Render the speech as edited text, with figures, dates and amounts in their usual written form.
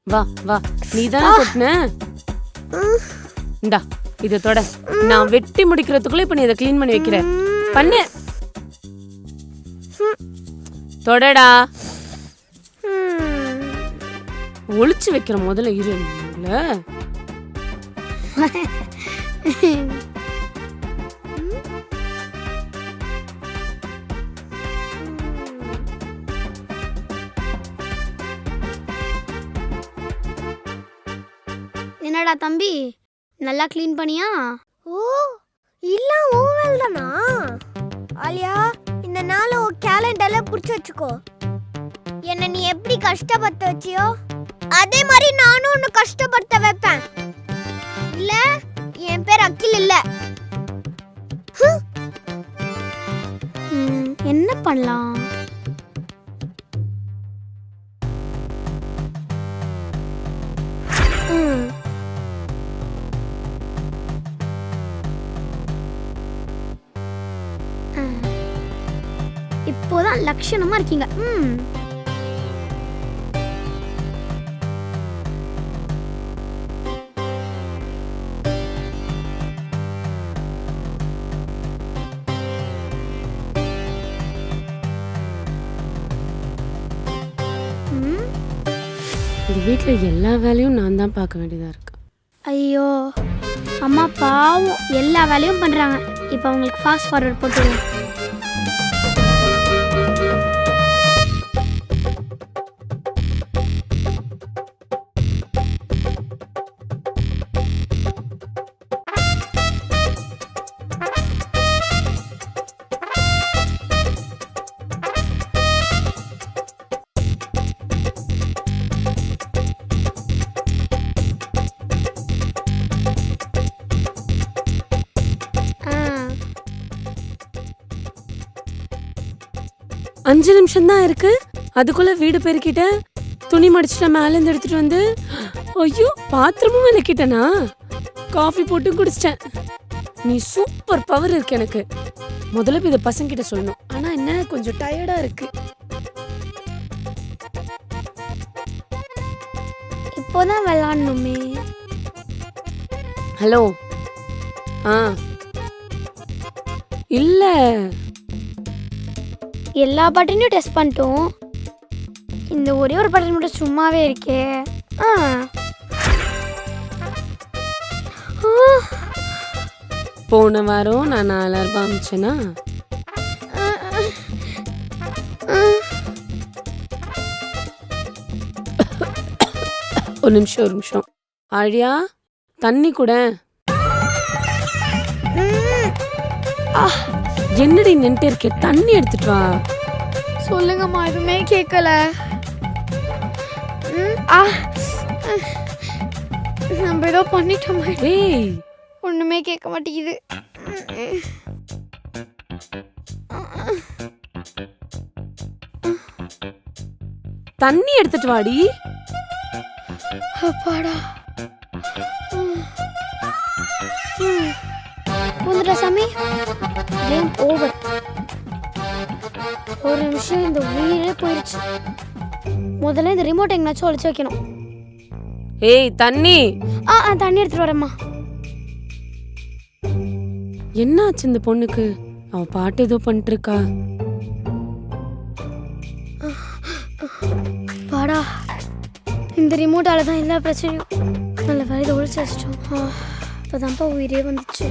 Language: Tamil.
வா வா, நீ தானே கொட்டின. இந்தா இதை தொட. நான் வெட்டி முடிக்கிறதுக்குள்ள இப்ப நீ இதை கிளீன் பண்ணி வைக்கிற. பண்ணு, தொடடா. ஒளிச்சு வைக்கிற முதல்ல இரு. என்னடா தம்பி, நல்லா க்ளீன் பண்ணியா? ஓ இல்ல, ஓவல் தானா? ஆலியா, இந்த நாளை உன் கேலண்டர்ல புடிச்சு வச்சுக்கோ. என்ன நீ எப்படி கஷ்டப்படுத்த வச்சியோ அதே மாதிரி நானும் உன்னை கஷ்டப்படுத்த வைப்பேன். இல்ல, என் பேர் அகில் இல்ல. என்ன பண்ணலாம்? இப்போதான் லட்சணமா இருக்கீங்க. இந்த வீட்டுல எல்லா வேலையும் நான் தான் பார்க்க வேண்டியதா இருக்கு. ஐயோ, அம்மா பாவம் எல்லா வேலையும் பண்றாங்க. இப்போ அவங்களுக்கு ஃபாஸ்ட் ஃபார்வர்ட் போட்டுருவோம். அஞ்சு நிமிஷம் தான் இருக்கு, அதுக்குள்ள வீடு பெருக்கிட்ட, துணி மடிச்சுட்ட, மேல இருந்து எடுத்துட்டு வந்து, ஐயோ பாத்திரமும் விளக்கிட்டனா, காஃபி போட்டு குடிச்சிட்டேன். நீ சூப்பர் பவர் இருக்கு எனக்கு. முதல்ல இதை பசங்க கிட்ட சொல்லணும். ஆனா என்ன, கொஞ்சம் டயர்டா இருக்கு. இப்போதான் விளையாடணுமே. ஹலோ. இல்ல, எல்லா பட்டனையும் டெஸ்ட் பண்ணிட்டோம். இந்த ஒரே ஒரு பட்டன் மட்டும் சும்மாவே இருக்கே. போன வாரம் நான் 4000 ரூபாய் அமிச்சேனா? ஒரு நிமிஷம். ஆழியா, தண்ணி கூட. என்னடி நின்றுட்டு இருக்க, தண்ணி எடுத்துட்டு வா. சொல்லுங்கம்மா, எதுவுமே கேட்கல. நம்ம ஏதோ பண்ணிட்டோம். ஏய், ஒண்ணுமே கேட்க மாட்டேங்குது. தண்ணி எடுத்துட்டு வாடி. அப்பாடா, வந்துட்டா சாமி. Game over. ஒரு நிமிஷம் இந்த உயிரே போயிடுச்சு. முதல்ல இந்த ரிமோட் எங்கனாச்சும் ஒளிச்சு வைக்கணும். ஏய், தண்ணி. தண்ணி எடுத்துட்டு வரேம்மா. என்னாச்சு இந்த பொண்ணுக்கு? அவ பாட்டு ஏதோ பண்ணிட்டு இருக்கா. பாடா, இந்த ரிமோட்டால தான் எல்லா பிரச்சனையும். நல்ல வேலை இதை ஒழிச்சு வச்சிட்டோம். இப்போதான்ப்பா உயிரே வந்துச்சு.